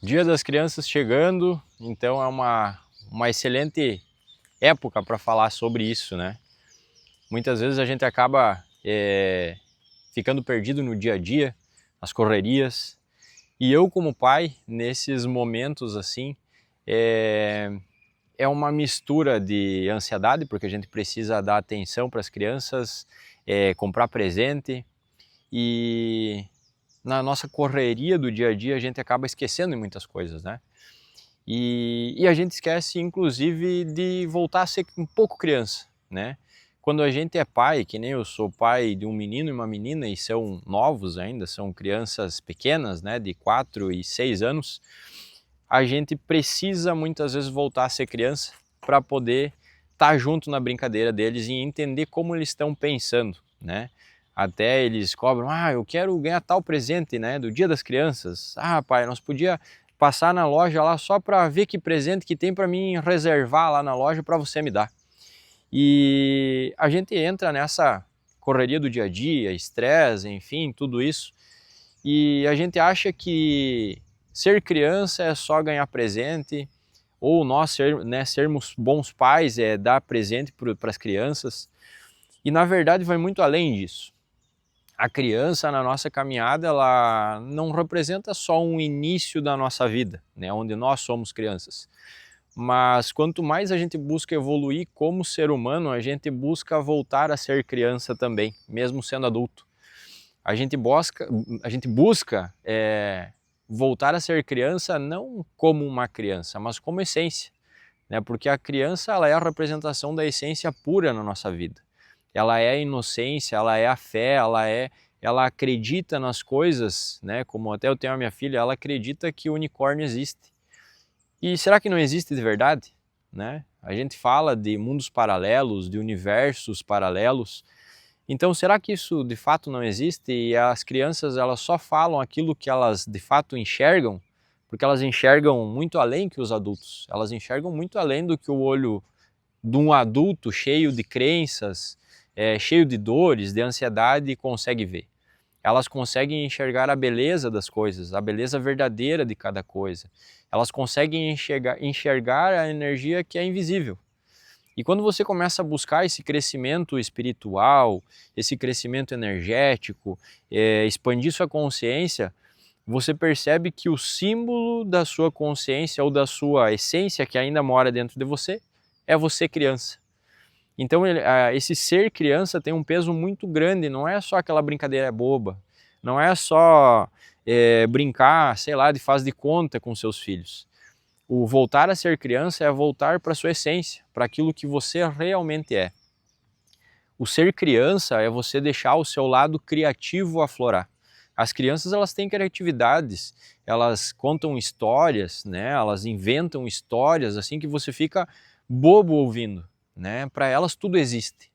Dia das Crianças chegando, então é uma excelente época para falar sobre isso, né? Muitas vezes a gente acaba ficando perdido no dia a dia, nas correrias, e eu como pai, nesses momentos assim, é, é uma mistura de ansiedade, porque a gente precisa dar atenção para as crianças, comprar presente, e na nossa correria do dia a dia a gente acaba esquecendo de muitas coisas, né? E a gente esquece, inclusive, de voltar a ser um pouco criança, né? Quando a gente é pai, que nem eu sou pai de um menino e uma menina e são novos ainda, são crianças pequenas, né, de 4 e 6 anos, a gente precisa muitas vezes voltar a ser criança para poder estar junto na brincadeira deles e entender como eles estão pensando, né? Até eles cobram, eu quero ganhar tal presente, né, do Dia das Crianças. Pai, nós podia passar na loja lá só para ver que presente que tem para mim reservar lá na loja para você me dar. E a gente entra nessa correria do dia a dia, estresse, enfim, tudo isso, e a gente acha que ser criança é só ganhar presente, ou nós sermos bons pais é dar presente para as crianças, e na verdade vai muito além disso. A criança na nossa caminhada, ela não representa só um início da nossa vida, né, onde nós somos crianças. Mas quanto mais a gente busca evoluir como ser humano, a gente busca voltar a ser criança também, mesmo sendo adulto. A gente busca voltar a ser criança não como uma criança, mas como essência, né? Porque a criança, ela é a representação da essência pura na nossa vida. Ela é a inocência, ela é a fé, ela acredita nas coisas, né? Como até eu tenho a minha filha, ela acredita que o unicórnio existe. E será que não existe de verdade, né? A gente fala de mundos paralelos, de universos paralelos. Então, será que isso de fato não existe e as crianças, elas só falam aquilo que elas de fato enxergam? Porque elas enxergam muito além que os adultos. Elas enxergam muito além do que o olho de um adulto cheio de crenças, cheio de dores, de ansiedade consegue ver. Elas conseguem enxergar a beleza das coisas, a beleza verdadeira de cada coisa. Elas conseguem enxergar a energia que é invisível. E quando você começa a buscar esse crescimento espiritual, esse crescimento energético, expandir sua consciência, você percebe que o símbolo da sua consciência ou da sua essência que ainda mora dentro de você é você criança. Então esse ser criança tem um peso muito grande, não é só aquela brincadeira boba, não é só brincar, sei lá, de faz de conta com seus filhos. O voltar a ser criança é voltar para a sua essência, para aquilo que você realmente é. O ser criança é você deixar o seu lado criativo aflorar. As crianças, elas têm criatividades, elas contam histórias, né? Elas inventam histórias assim que você fica bobo ouvindo, né? Para elas tudo existe.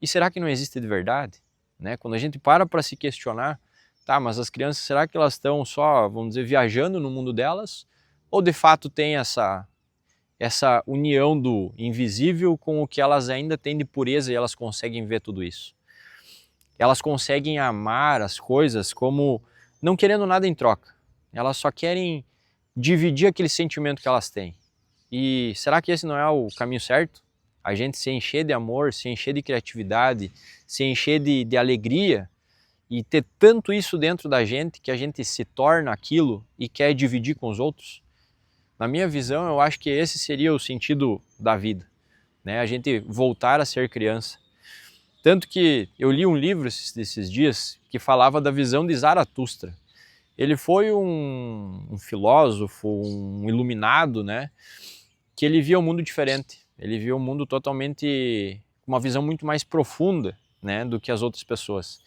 E será que não existe de verdade? Né? Quando a gente para se questionar, tá, mas as crianças, será que elas estão só, vamos dizer, viajando no mundo delas? Ou de fato tem essa união do invisível com o que elas ainda têm de pureza e elas conseguem ver tudo isso? Elas conseguem amar as coisas como não querendo nada em troca. Elas só querem dividir aquele sentimento que elas têm. E será que esse não é o caminho certo? A gente se encher de amor, se encher de criatividade, se encher de alegria e ter tanto isso dentro da gente que a gente se torna aquilo e quer dividir com os outros? Na minha visão, eu acho que esse seria o sentido da vida, né? A gente voltar a ser criança. Tanto que eu li um livro esses dias que falava da visão de Zaratustra. Ele foi um filósofo, um iluminado, né? Que ele via um mundo diferente. Ele via um mundo totalmente, uma visão muito mais profunda, né, do que as outras pessoas.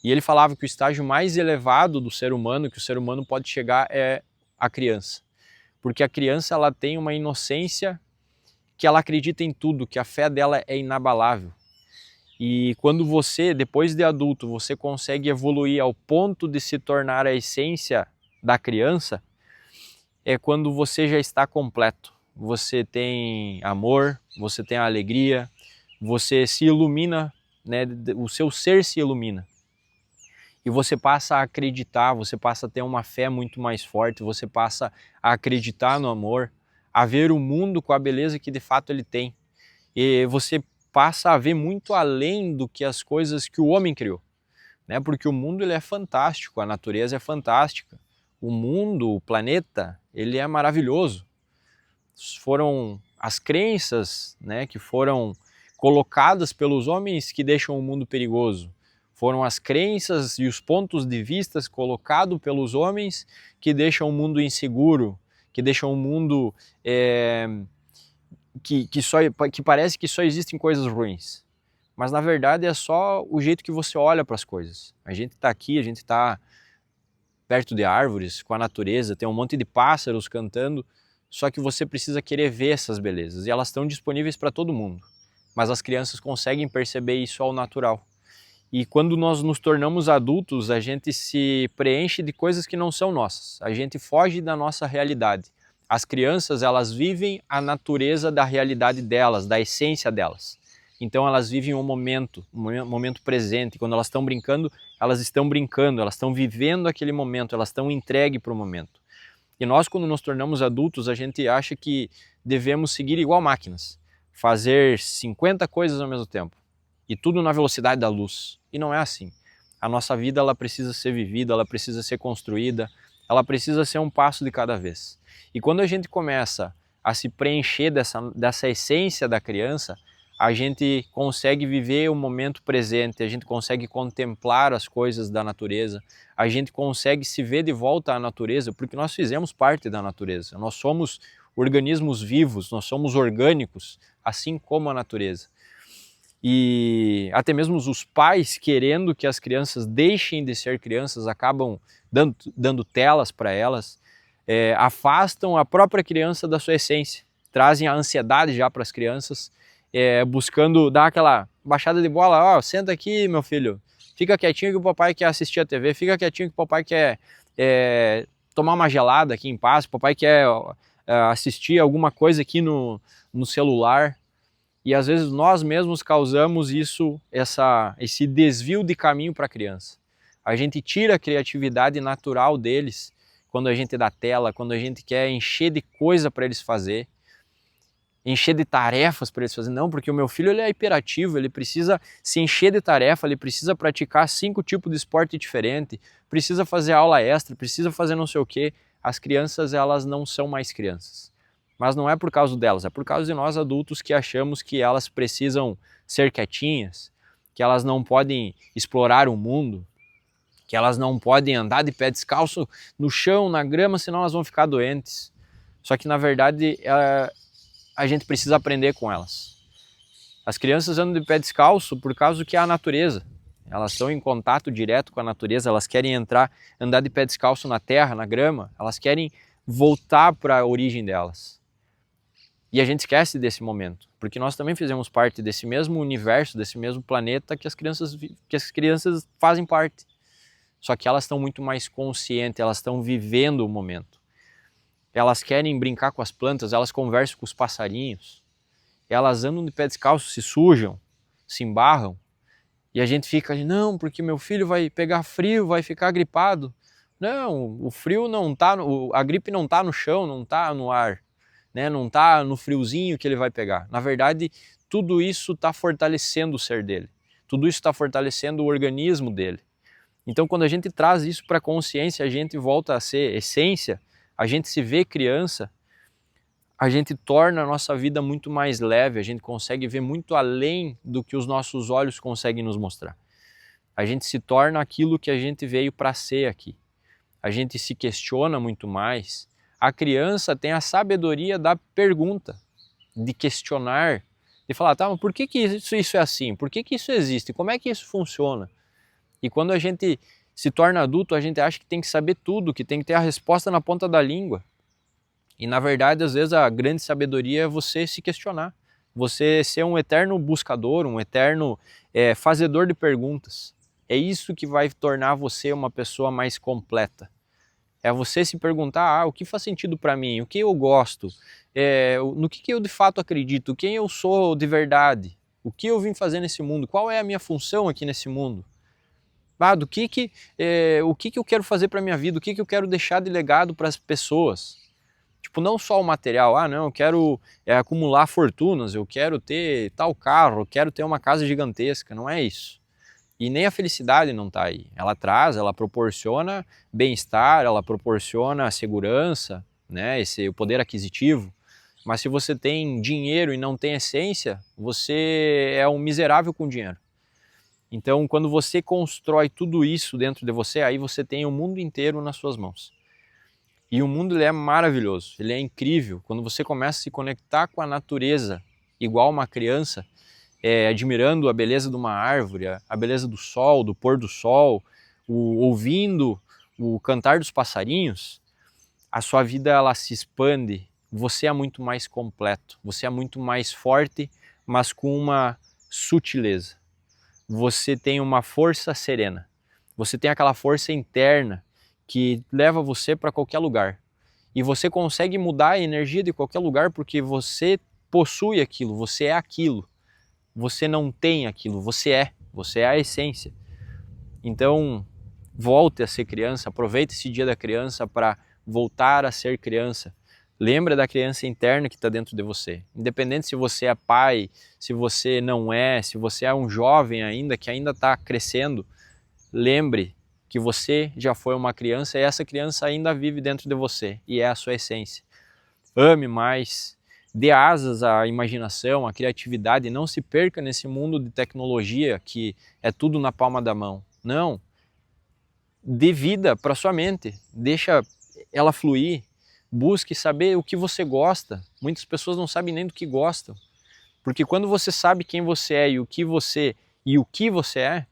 E ele falava que o estágio mais elevado do ser humano, que o ser humano pode chegar, é a criança. Porque a criança, ela tem uma inocência que ela acredita em tudo, que a fé dela é inabalável. E quando você, depois de adulto, você consegue evoluir ao ponto de se tornar a essência da criança, é quando você já está completo. Você tem amor, você tem alegria, você se ilumina, né? O seu ser se ilumina. E você passa a acreditar, você passa a ter uma fé muito mais forte, você passa a acreditar no amor, a ver o mundo com a beleza que de fato ele tem. E você passa a ver muito além do que as coisas que o homem criou, né? Porque o mundo ele é fantástico, a natureza é fantástica. O mundo, o planeta, ele é maravilhoso. Foram as crenças, né, que foram colocadas pelos homens que deixam o mundo perigoso. Foram as crenças e os pontos de vista colocados pelos homens que deixam o mundo inseguro, que deixam o mundo que parece que só existem coisas ruins. Mas na verdade é só o jeito que você olha para as coisas. A gente está aqui, a gente está perto de árvores, com a natureza, tem um monte de pássaros cantando, só que você precisa querer ver essas belezas e elas estão disponíveis para todo mundo. Mas as crianças conseguem perceber isso ao natural. E quando nós nos tornamos adultos, a gente se preenche de coisas que não são nossas. A gente foge da nossa realidade. As crianças, elas vivem a natureza da realidade delas, da essência delas. Então elas vivem um momento presente. Quando elas estão brincando, elas estão vivendo aquele momento, elas estão entregues para o momento. E nós, quando nos tornamos adultos, a gente acha que devemos seguir igual máquinas, fazer 50 coisas ao mesmo tempo, e tudo na velocidade da luz. E não é assim. A nossa vida, ela precisa ser vivida, ela precisa ser construída, ela precisa ser um passo de cada vez. E quando a gente começa a se preencher dessa essência da criança, a gente consegue viver o momento presente, a gente consegue contemplar as coisas da natureza, a gente consegue se ver de volta à natureza, porque nós fizemos parte da natureza. Nós somos organismos vivos, nós somos orgânicos, assim como a natureza. E até mesmo os pais, querendo que as crianças deixem de ser crianças, acabam dando telas para elas, afastam a própria criança da sua essência, trazem a ansiedade já para as crianças, buscando dar aquela baixada de bola. Senta aqui, meu filho, fica quietinho que o papai quer assistir a TV, fica quietinho que o papai quer tomar uma gelada aqui em paz, o papai quer assistir alguma coisa aqui no celular. E às vezes nós mesmos causamos esse desvio de caminho para a criança. A gente tira a criatividade natural deles quando a gente dá tela, quando a gente quer encher de coisa para eles fazer, encher de tarefas para eles fazer. Não, porque o meu filho ele é hiperativo, ele precisa se encher de tarefa, ele precisa praticar 5 tipos de esporte diferente, precisa fazer aula extra, precisa fazer não sei o quê. As crianças, elas não são mais crianças. Mas não é por causa delas, é por causa de nós adultos que achamos que elas precisam ser quietinhas, que elas não podem explorar o mundo, que elas não podem andar de pé descalço no chão, na grama, senão elas vão ficar doentes. Só que na verdade a gente precisa aprender com elas. As crianças andam de pé descalço por causa do que é a natureza. Elas estão em contato direto com a natureza, elas querem andar de pé descalço na terra, na grama, elas querem voltar para a origem delas. E a gente esquece desse momento, porque nós também fizemos parte desse mesmo universo, desse mesmo planeta que as crianças fazem parte. Só que elas estão muito mais conscientes, elas estão vivendo o momento. Elas querem brincar com as plantas, elas conversam com os passarinhos, elas andam de pé descalço, se sujam, se embarram, e a gente fica ali, não, porque meu filho vai pegar frio, vai ficar gripado. Não, o frio não está, a gripe não está no chão, não está no ar. Né? Não está no friozinho que ele vai pegar. Na verdade, tudo isso está fortalecendo o ser dele. Tudo isso está fortalecendo o organismo dele. Então, quando a gente traz isso para a consciência, a gente volta a ser essência, a gente se vê criança, a gente torna a nossa vida muito mais leve, a gente consegue ver muito além do que os nossos olhos conseguem nos mostrar. A gente se torna aquilo que a gente veio para ser aqui. A gente se questiona muito mais. A criança tem a sabedoria da pergunta, de questionar, de falar, tá, mas por que isso é assim? Por que isso existe? Como é que isso funciona? E quando a gente se torna adulto, a gente acha que tem que saber tudo, que tem que ter a resposta na ponta da língua. E na verdade, às vezes, a grande sabedoria é você se questionar, você ser um eterno buscador, um eterno fazedor de perguntas. É isso que vai tornar você uma pessoa mais completa. É você se perguntar, o que faz sentido para mim, o que eu gosto, no que eu de fato acredito, quem eu sou de verdade, o que eu vim fazer nesse mundo, qual é a minha função aqui nesse mundo. O que eu quero fazer para minha vida, o que eu quero deixar de legado para as pessoas. Tipo, não só o material, não, eu quero acumular fortunas, eu quero ter tal carro, eu quero ter uma casa gigantesca, não é isso. E nem a felicidade não está aí. Ela proporciona bem-estar, ela proporciona segurança, né, o poder aquisitivo. Mas se você tem dinheiro e não tem essência, você é um miserável com dinheiro. Então, quando você constrói tudo isso dentro de você, aí você tem o mundo inteiro nas suas mãos. E o mundo ele é maravilhoso, ele é incrível. Quando você começa a se conectar com a natureza, igual uma criança, admirando a beleza de uma árvore, a beleza do sol, do pôr do sol, ouvindo o cantar dos passarinhos, a sua vida ela se expande, você é muito mais completo, você é muito mais forte, mas com uma sutileza. Você tem uma força serena, você tem aquela força interna que leva você para qualquer lugar. E você consegue mudar a energia de qualquer lugar porque você possui aquilo, você é aquilo. Você não tem aquilo, você é a essência. Então, volte a ser criança, aproveite esse dia da criança para voltar a ser criança. Lembra da criança interna que está dentro de você. Independente se você é pai, se você não é, se você é um jovem ainda, que ainda está crescendo, lembre que você já foi uma criança e essa criança ainda vive dentro de você e é a sua essência. Ame mais, dê asas à imaginação, à criatividade, não se perca nesse mundo de tecnologia que é tudo na palma da mão. Não, dê vida para sua mente, deixa ela fluir, busque saber o que você gosta. Muitas pessoas não sabem nem do que gostam, porque quando você sabe quem você é e o que você é,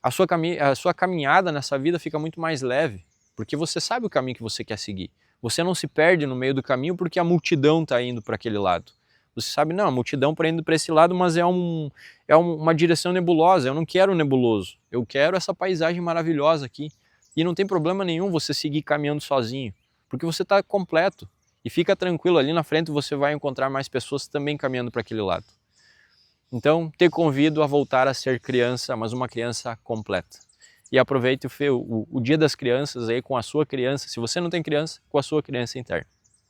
a sua caminhada nessa vida fica muito mais leve, porque você sabe o caminho que você quer seguir. Você não se perde no meio do caminho porque a multidão está indo para aquele lado. Você sabe, não, a multidão está indo para esse lado, mas uma direção nebulosa, eu não quero nebuloso, eu quero essa paisagem maravilhosa aqui. E não tem problema nenhum você seguir caminhando sozinho, porque você está completo. E fica tranquilo, ali na frente você vai encontrar mais pessoas também caminhando para aquele lado. Então, te convido a voltar a ser criança, mas uma criança completa. E aproveite o Dia das Crianças aí com a sua criança, se você não tem criança, com a sua criança interna.